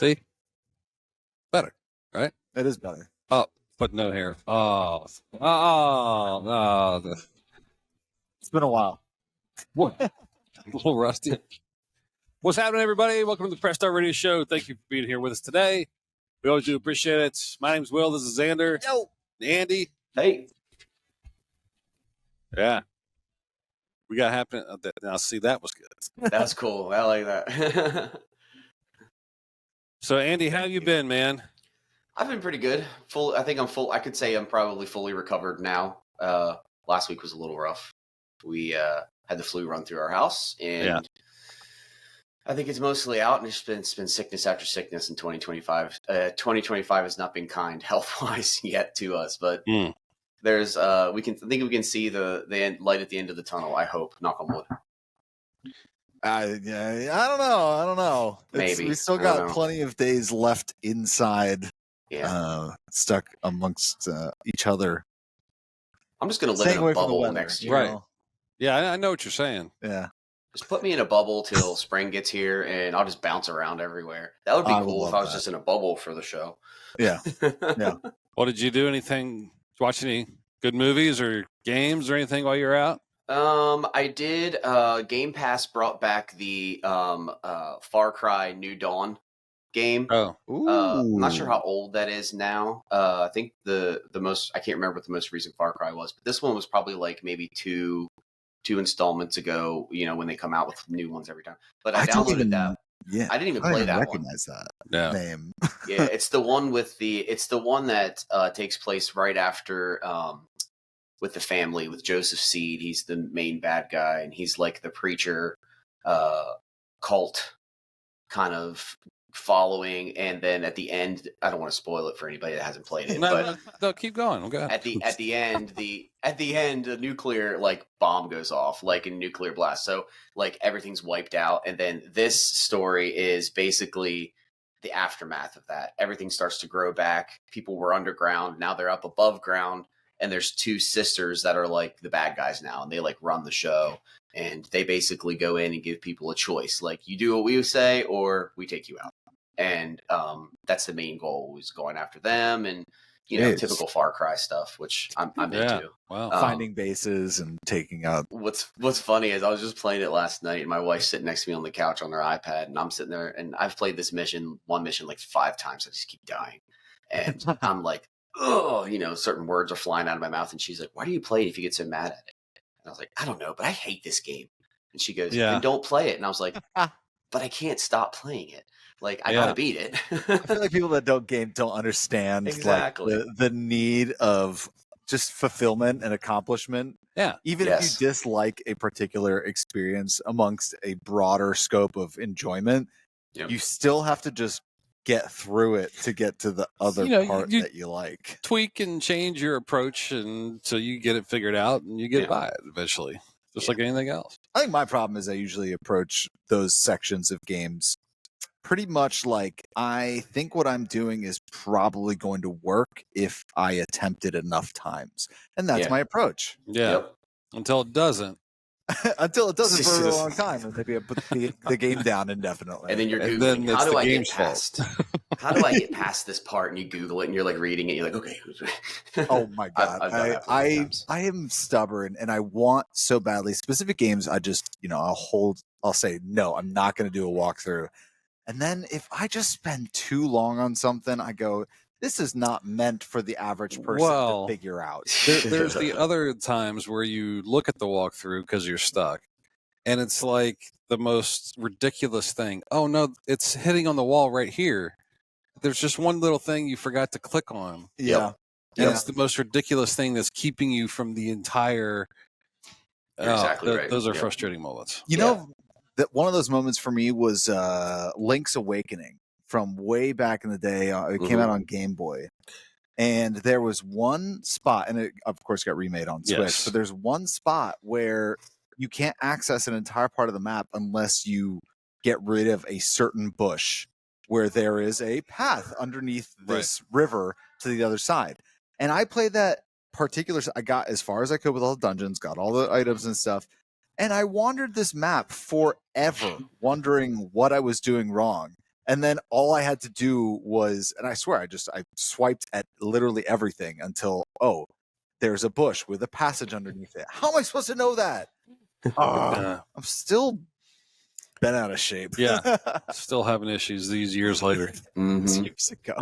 See? Better, right? It is better. Oh, but no hair. Oh, no. It's been a while. What? A little rusty. What's happening, everybody? Welcome to the Press Start Radio Show. Thank you for being here with us today. We always do appreciate it. My name's Will. This is Zander. Yo. Andy. Hey. Yeah. We got happening. Now, see, that was good. That's cool. I like that. So, Andy, how you been, man? I've been pretty good. I think I'm full. I could say I'm probably fully recovered now. Last week was a little rough. We had the flu run through our house, and I think it's mostly out, and it's been sickness after sickness in 2025. 2025 has not been kind health-wise yet to us, but there's I think we can see the light at the end of the tunnel. I hope, knock on wood. I don't know. Maybe. We still got plenty of days left inside, stuck amongst each other. I'm just going to live in a bubble next year. Right. Yeah, I know what you're saying. Yeah. Just put me in a bubble till spring gets here, and I'll just bounce around everywhere. That would be cool if I was just in a bubble for the show. Yeah. Yeah. Well, did you do anything, watch any good movies or games or anything while you're out? I did. Game Pass brought back the Far Cry New Dawn game. Oh, I'm not sure how old that is now. I think the most, I can't remember what the most recent Far Cry was, but this one was probably like maybe two installments ago. You know, when they come out with new ones every time. But I downloaded that. Yeah, I didn't even play that one. Recognize that name. Yeah, it's the one that takes place right after with the family, with Joseph Seed. He's the main bad guy, and he's like the preacher cult kind of following. And then at the end, I don't want to spoil it for anybody that hasn't played it. No, keep going. Okay. At the end, a nuclear like bomb goes off, like a nuclear blast. So like everything's wiped out, and then this story is basically the aftermath of that. Everything starts to grow back. People were underground, now they're up above ground. And there's two sisters that are like the bad guys now, and they like run the show, and they basically go in and give people a choice. Like, you do what we say, or we take you out. And that's the main goal, is going after them, and typical Far Cry stuff, which I'm into. Wow. Finding bases and taking out. What's funny is I was just playing it last night, and my wife's sitting next to me on the couch on her iPad, and I'm sitting there, and I've played this one mission like 5 times. I just keep dying, and I'm like, oh, certain words are flying out of my mouth. And she's like, why do you play it if you get so mad at it? And I was like, I don't know, but I hate this game. And she goes, then don't play it. And I was like, but I can't stop playing it. Like, I gotta beat it. I feel like people that don't game don't understand exactly like, the need of just fulfillment and accomplishment. Yeah. Even if you dislike a particular experience amongst a broader scope of enjoyment, you still have to just get through it to get to the other part that you like. Tweak and change your approach until you get it figured out, and you get by it eventually, just like anything else. I think my problem is I usually approach those sections of games pretty much like, I think what I'm doing is probably going to work if I attempt it enough times. And that's my approach. Yeah. Yep. Until it doesn't. Until it doesn't for a long time, and maybe I put the game down indefinitely. And then you're Googling, how do I get past? How do I get past this part? And you Google it, and you're like reading it. You're like, okay. Oh my god, I am stubborn, and I want so badly specific games. I just, I'll say no. I'm not going to do a walkthrough, and then if I just spend too long on something, I go, this is not meant for the average person to figure out. There's the other times where you look at the walkthrough because you're stuck, and it's like the most ridiculous thing. Oh, no, it's hitting on the wall right here. There's just one little thing you forgot to click on. Yeah. And it's the most ridiculous thing that's keeping you from the entire... exactly right. Those are frustrating moments. You know, that one of those moments for me was Link's Awakening. From way back in the day. It came out on Game Boy. And there was one spot, and it, of course, got remade on Switch, but there's one spot where you can't access an entire part of the map unless you get rid of a certain bush where there is a path underneath this river to the other side. And I played that particular... I got as far as I could with all the dungeons, got all the items and stuff, and I wandered this map forever, wondering what I was doing wrong. And then all I had to do was, and I swear, I swiped at literally everything until, oh, there's a bush with a passage underneath it. How am I supposed to know that? Yeah. I'm still bent out of shape. Yeah. Still having issues these years later. Mhm. Years ago.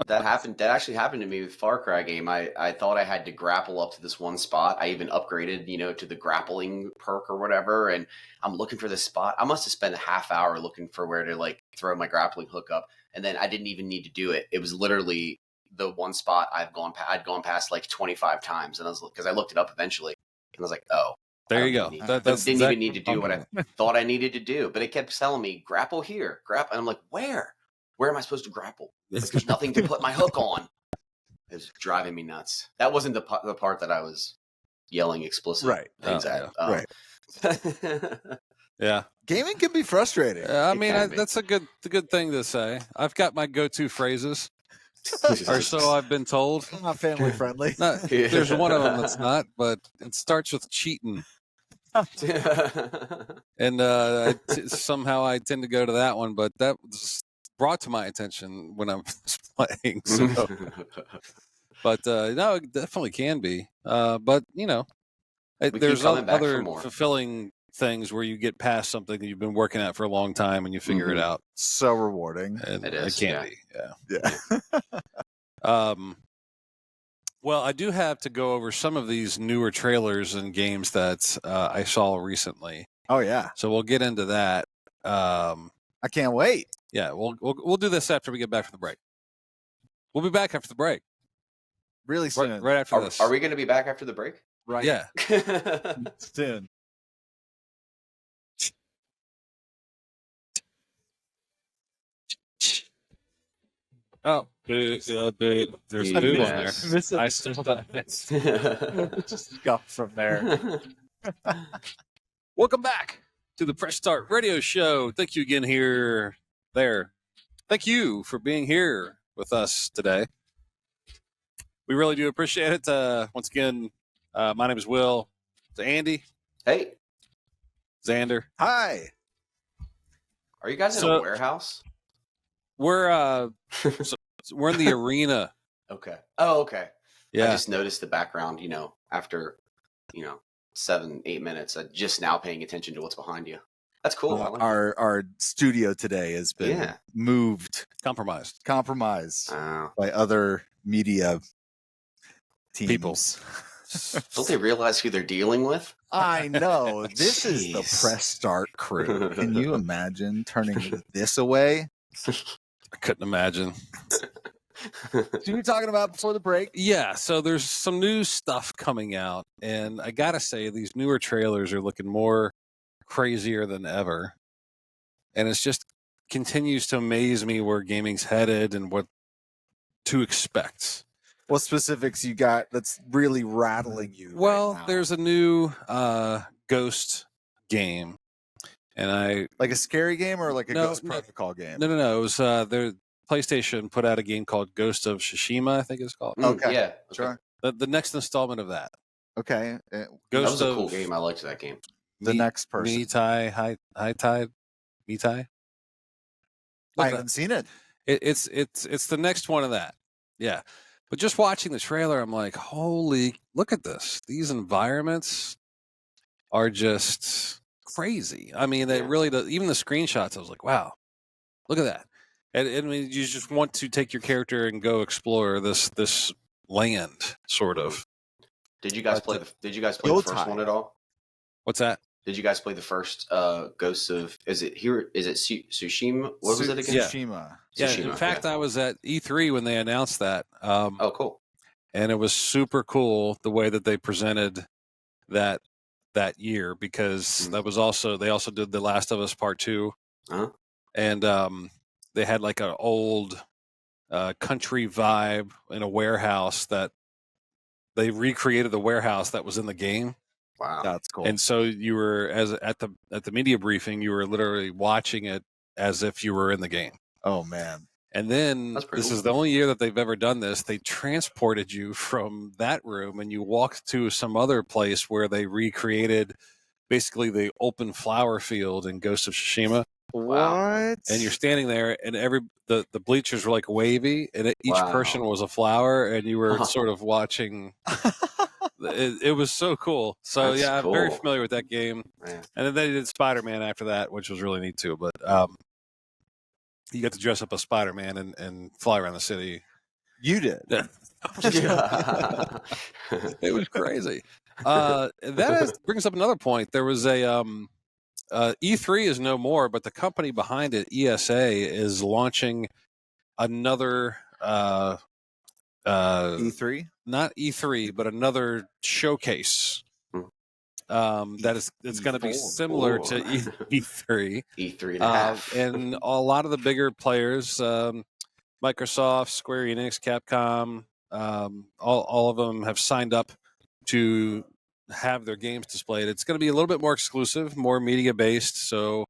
That actually happened to me with Far Cry game. I thought I had to grapple up to this one spot. I even upgraded, to the grappling perk or whatever. And I'm looking for this spot. I must have spent a half hour looking for where to like throw my grappling hook up. And then I didn't even need to do it. It was literally the one spot I'd gone past like 25 times. And because I looked it up eventually and I was like, oh, There you I go. don't That, didn't that's even need to do what I thought I needed to do. But it kept telling me grapple here, grapple. And I'm like, where? Where am I supposed to grapple? Like, there's nothing to put my hook on. It was driving me nuts. That wasn't the part that I was yelling explicit things at. Right. Yeah. Gaming can be frustrating. I It mean, can be. that's a good thing to say. I've got my go-to phrases, or so I've been told. Not family friendly. There's one of them that's not, but it starts with cheating, and somehow I tend to go to that one. But that was brought to my attention when I'm playing. So, but no, it definitely can be. But keep there's coming back for other more. fulfilling things where you get past something that you've been working at for a long time and you figure it Mhm. out. So rewarding. And It it is, can yeah. be, yeah. Yeah. Well, I do have to go over some of these newer trailers and games that I saw recently. Oh yeah. So we'll get into that. I can't wait. Yeah, we'll do this after we get back from the break. We'll be back after the break. Really soon. Right after this. Are we going to be back after the break? Right. Yeah. Soon. Oh, there's a dude on there. I still Just go from there. Welcome back to the Press Start Radio Show. Thank you again there. Thank you for being here with us today. We really do appreciate it. Once again, my name is Will. It's Andy. Hey, Zander. Hi. are you guys in a warehouse? We're we're in the arena. Okay. Oh, okay. Yeah. I just noticed the background, after, 7-8 minutes, just now paying attention to what's behind you. That's cool. I like it. Our studio today has been moved, Compromised. compromised Wow. by other media teams. People. Don't they realize who they're dealing with? I know. This is the Jeez. Press Start crew. Can you imagine turning this away? I couldn't imagine. So you were talking about before the break? Yeah, so there's some new stuff coming out, and I gotta say these newer trailers are looking more crazier than ever, and it's just continues to amaze me where gaming's headed and what to expect. What specifics you got that's really rattling you? Well, right now? there's a new Ghost game, and like a scary game or like a No, Ghost no. Protocol game? no, it was their PlayStation put out a game called Ghost of Tsushima, I think it's called. Okay. Yeah. Okay. Sure. The next installment of that. Okay. That Ghost was a of cool game. I liked that game. The next person. Mitai, High Tide, Mitai. I haven't seen it. It's the next one of that. Yeah. But just watching the trailer, I'm like, holy, look at this. These environments are just crazy. I mean, they really do. Even the screenshots, I was like, wow, look at that. And I mean, you just want to take your character and go explore this land, sort of. Did you guys play the first one at all? What's that? Did you guys play the first Ghosts of? Is it Tsushima? What was it again? Yeah. Tsushima. Yeah. Tsushima, In fact, I was at E3 when they announced that. Oh, cool. And it was super cool the way that they presented that year, because that was also they also did The Last of Us Part 2. Uh-huh. And they had like an old country vibe in a warehouse that they recreated the warehouse that was in the game. Wow. That's cool. And so you were at the media briefing, you were literally watching it as if you were in the game. Oh man. And then That's pretty this cool. is the only year that they've ever done this. They transported you from that room and you walked to some other place where they recreated basically the open flower field in Ghost of Tsushima. What? And you're standing there, and the bleachers were like wavy, and each person was a flower, and you were sort of watching. It was so cool. So That's I'm very cool. familiar with that game. Yeah. And then they did Spider-Man after that, which was really neat too. But you got to dress up as Spider-Man and fly around the city. You did. Yeah. It was crazy. Brings up another point. There was a E3 is no more, but the company behind it, ESA, is launching another E3? not E3, but another showcase. That is, it's going to be similar to E3. E3 and a half. And a lot of the bigger players, Microsoft, Square Enix, Capcom, all of them have signed up to have their games displayed. It's going to be a little bit more exclusive, more media based, so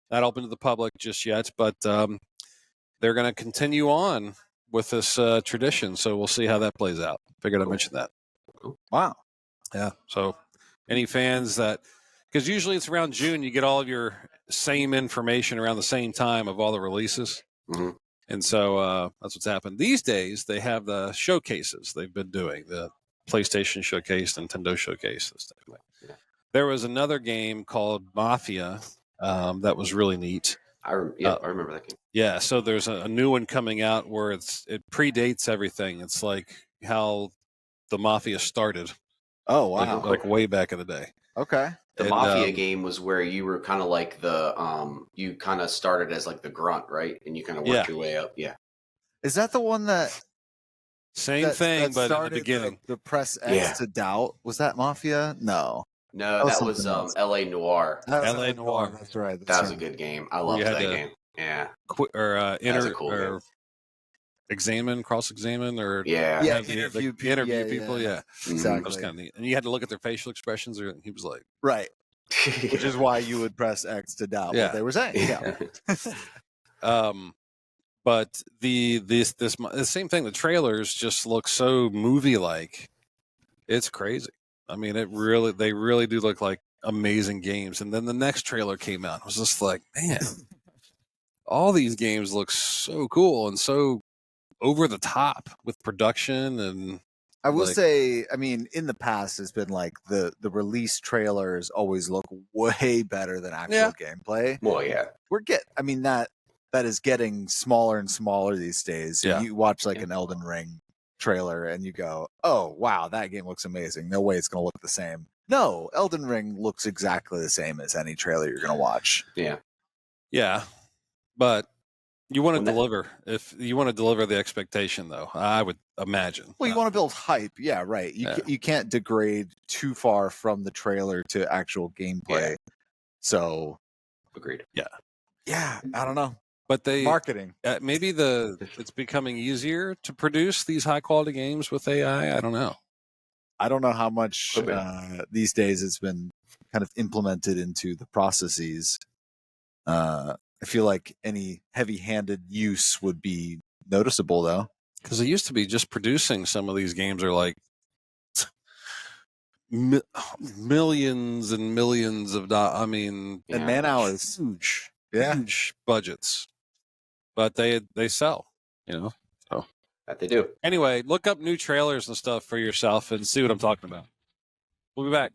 not open to the public just yet. But they're going to continue on with this tradition, so we'll see how that plays out. Figured I'd mention that. Wow. Yeah. So, any fans because usually it's around June, you get all of your same information around the same time of all the releases. Mm-hmm. And so that's what's happened. These days, they have the showcases they've been doing, the PlayStation Showcase, Nintendo Showcase, and stuff like that. Yeah. There was another game called Mafia that was really neat. I remember that game. Yeah, so there's a new one coming out where it predates everything. It's like how the Mafia started. Oh, wow. Like way back in the day. Okay. The Mafia game was where you were kind of like you kind of started as like the grunt, right? And you kind of worked your way up. Yeah. Is that the one that Same thing, but at the beginning. The press X to doubt? Was that Mafia? No. No, that was L.A. Noir. L.A. Noir. That's right. That was a good game. I loved that game. Yeah. Cross-examine, or interview people. Yeah, exactly. That was kind of neat. And you had to look at their facial expressions, or he was like, right, which is why you would press X to doubt what they were saying. Yeah. But the same thing. The trailers just look so movie-like. It's crazy. I mean, they really do look like amazing games. And then the next trailer came out. I was just like, man, all these games look so cool and so over the top with production. And I will say, I mean, in the past, it's been like the release trailers always look way better than actual gameplay. Well, yeah, that is getting smaller and smaller these days. Yeah. You watch like an Elden Ring trailer and you go, oh, wow, that game looks amazing. No way it's going to look the same. No, Elden Ring looks exactly the same as any trailer you're going to watch. Yeah. Yeah. But you want to deliver. If you want to deliver the expectation, though, I would imagine. Well, you want to build hype. Yeah, right. You can't degrade too far from the trailer to actual gameplay. Yeah. So. Agreed. Yeah. Yeah, I don't know. But marketing. Maybe it's becoming easier to produce these high quality games with AI. I don't know. I don't know how much these days it's been kind of implemented into the processes. I feel like any heavy-handed use would be noticeable, though. Because it used to be just producing some of these games are like millions and millions of dollars. I mean, and man hours, huge budgets. But they sell, so that they do. Anyway, look up new trailers and stuff for yourself and see what I'm talking about. We'll be back.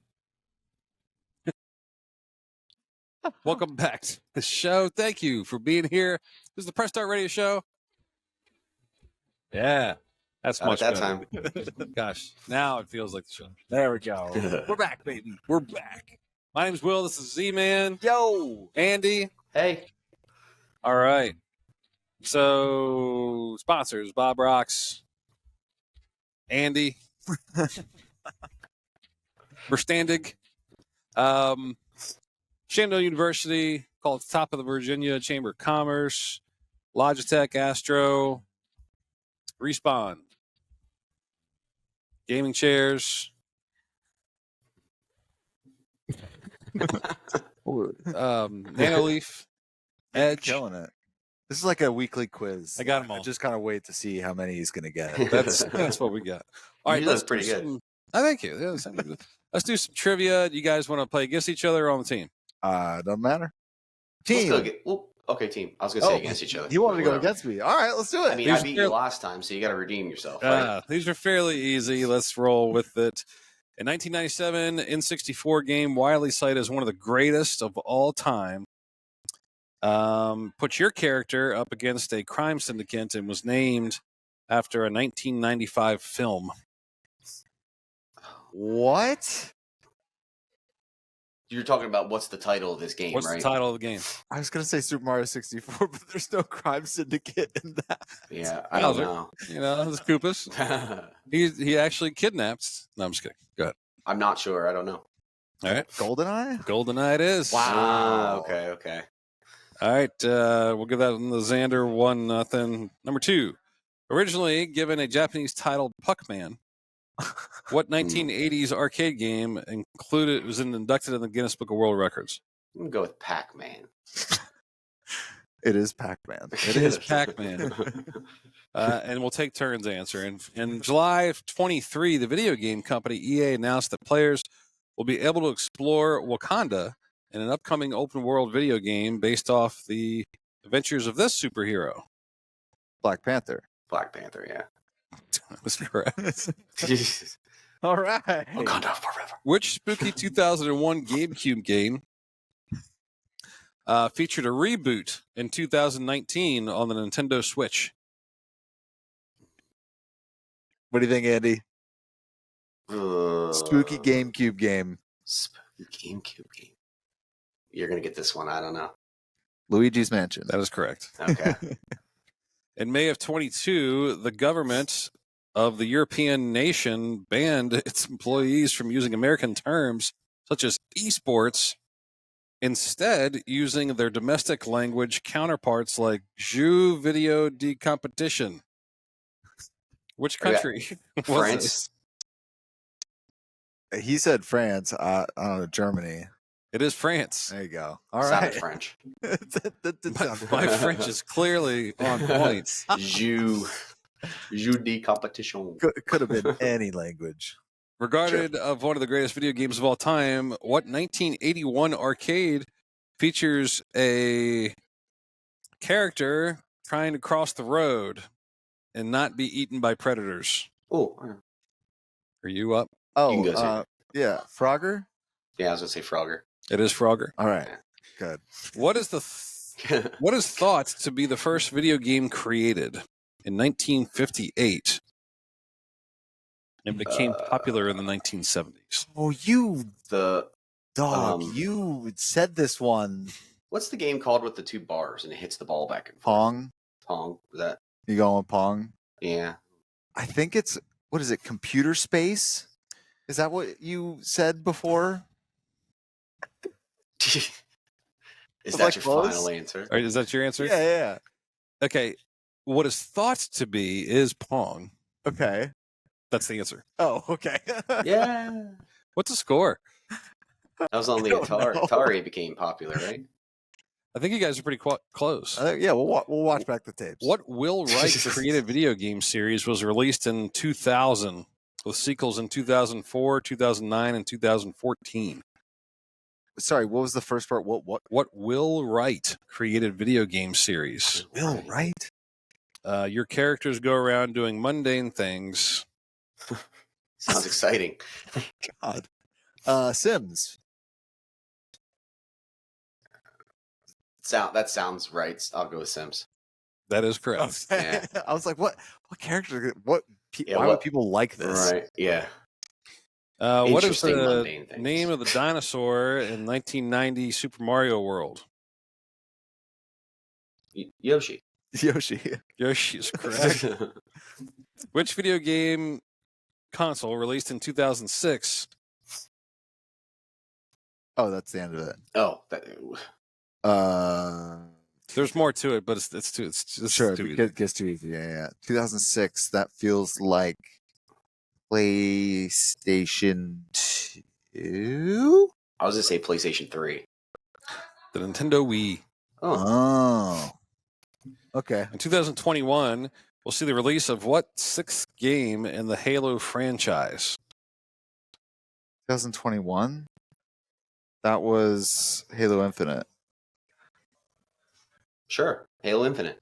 Welcome back to the show. Thank you for being here. This is the Press Start Radio Show. Yeah, that's much that better. time. Gosh, now it feels like the show. There we go. We're back, baby. We're back. My name's Will. This is Z-Man. Yo. Andy. Hey. All right. So, sponsors, Bob Rocks, Andy, Verstandig, Shenandoah University, called Top of the Virginia Chamber of Commerce, Logitech, Astro, Respawn, gaming chairs, Nanoleaf, Edge. Killing it. This is like a weekly quiz. I got them all. I just kind of wait to see how many he's going to get. That's what we got. All right, that's pretty good. Thank you. Yeah, let's do some trivia. You guys want to play against each other or on the team? Doesn't matter. Team. Okay, team. I was gonna say against each other. You wanted to go Whatever. against me. All right, let's do it. I mean, I beat you last time, so you got to redeem yourself. Right? These are fairly easy. Let's roll with it. In 1997 N64 game, widely cited as one of the greatest of all time, put your character up against a crime syndicate and was named after a 1995 film. What? You're talking about what's the title of this game, What's right? the title of the game? I was gonna say Super Mario 64, but there's no crime syndicate in that. Yeah, I don't Bowser. know. You know, it's Koopas. He actually kidnaps. No, I'm just kidding. Go ahead. I'm not sure. I don't know. All right. GoldenEye? GoldenEye it is. Wow. Okay. All right. We'll give that one the Zander 1-0. Number 2. Originally given a Japanese title, Puckman. What 1980s arcade game was inducted in the Guinness Book of World Records? I'm gonna go with Pac-Man. It is Pac-Man. It is Pac-Man. And we'll take turns answering. In July of 23, the video game company EA announced that players will be able to explore Wakanda in an upcoming open-world video game based off the adventures of this superhero. Black Panther. Black Panther. Yeah. That was correct. Jesus. All right. Wakanda forever. Which spooky 2001 GameCube game featured a reboot in 2019 on the Nintendo Switch? What do you think, Andy? Spooky GameCube game. Spooky GameCube game. You're gonna get this one. I don't know. Luigi's Mansion. That is correct. Okay. In May of 22, the government of the European nation banned its employees from using American terms such as esports, instead using their domestic language counterparts like jeu video de competition. Which country? was France. this? He said France. I don't know, Germany. It is France. There you go. All Sounded right. French. My French is clearly on point. Jeu de competition. Could have been any language. Regarded of one of the greatest video games of all time, what 1981 arcade features a character trying to cross the road and not be eaten by predators? Oh, Are you up? Oh, You can go, Zander. yeah. Frogger? yeah. I was gonna say Frogger. It is Frogger. All right. Good. What is what is thought to be the first video game created in 1958 and became popular in the 1970s? Oh, you The dog. You said this one. what's the game called with the two bars and it hits the ball back and forth? Pong. Pong. Was that? You going with Pong? Yeah. I think it's, what is it, Computer Space? Is that what you said before? Is Was that I your close? final answer? All right, is that your answer? Yeah. Okay. What is thought to be is Pong. Okay. That's the answer. Oh, okay. Yeah. What's the score? That was on the don't Atari. know. Atari became popular, right? I think you guys are pretty close. Yeah, we'll watch back the tapes. What Will Wright's created video game series was released in 2000 with sequels in 2004, 2009, and 2014? Sorry, what was the first part? What Will Wright created video game series? Will, right? Your characters go around doing mundane things. Sounds exciting. God. Sims. That sounds right. I'll go with Sims. That is correct. Yeah. I was like, what character? Yeah, why what- would people like this? Right. Yeah. What is Interesting the mundane things. name of the dinosaur in 1990 Super Mario World? Yoshi. Yoshi. Yoshi is correct. Which video game console released in 2006? Oh, that's the end of it. Oh, There's more to it, but it's Sure, too it easy. gets too easy. Yeah. 2006. That feels like PlayStation 2. I was gonna say PlayStation 3. The Nintendo Wii. Oh. Okay. In 2021, we'll see the release of what sixth game in the Halo franchise? 2021. That was Halo Infinite. Sure. Halo Infinite.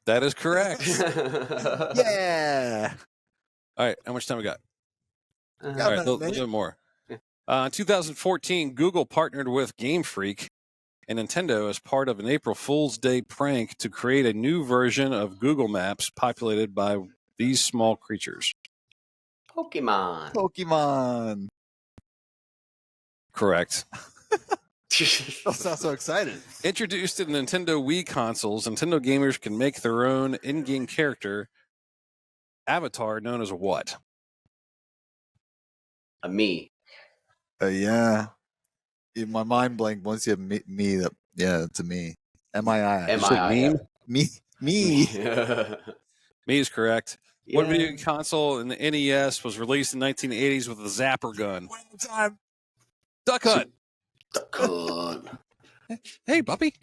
That is correct. Yeah. All right, how much time we got? Uh, Got All right, a about a little minute. bit more. In 2014, Google partnered with Game Freak and Nintendo as part of an April Fool's Day prank to create a new version of Google Maps populated by these small creatures. Pokemon. Pokemon. Correct. Don't sound so excited. Introduced to Nintendo Wii consoles, Nintendo gamers can make their own in-game character avatar known as what? A me. Yeah. In my mind blank once you have me that it's a me. M-I-I. M- You say M-I-I, meme? Me. Me. Me is correct. What Yeah. video console in the NES was released in 1980s with a zapper gun? Time. Duck Hunt. Duck Hunt. Hey, puppy.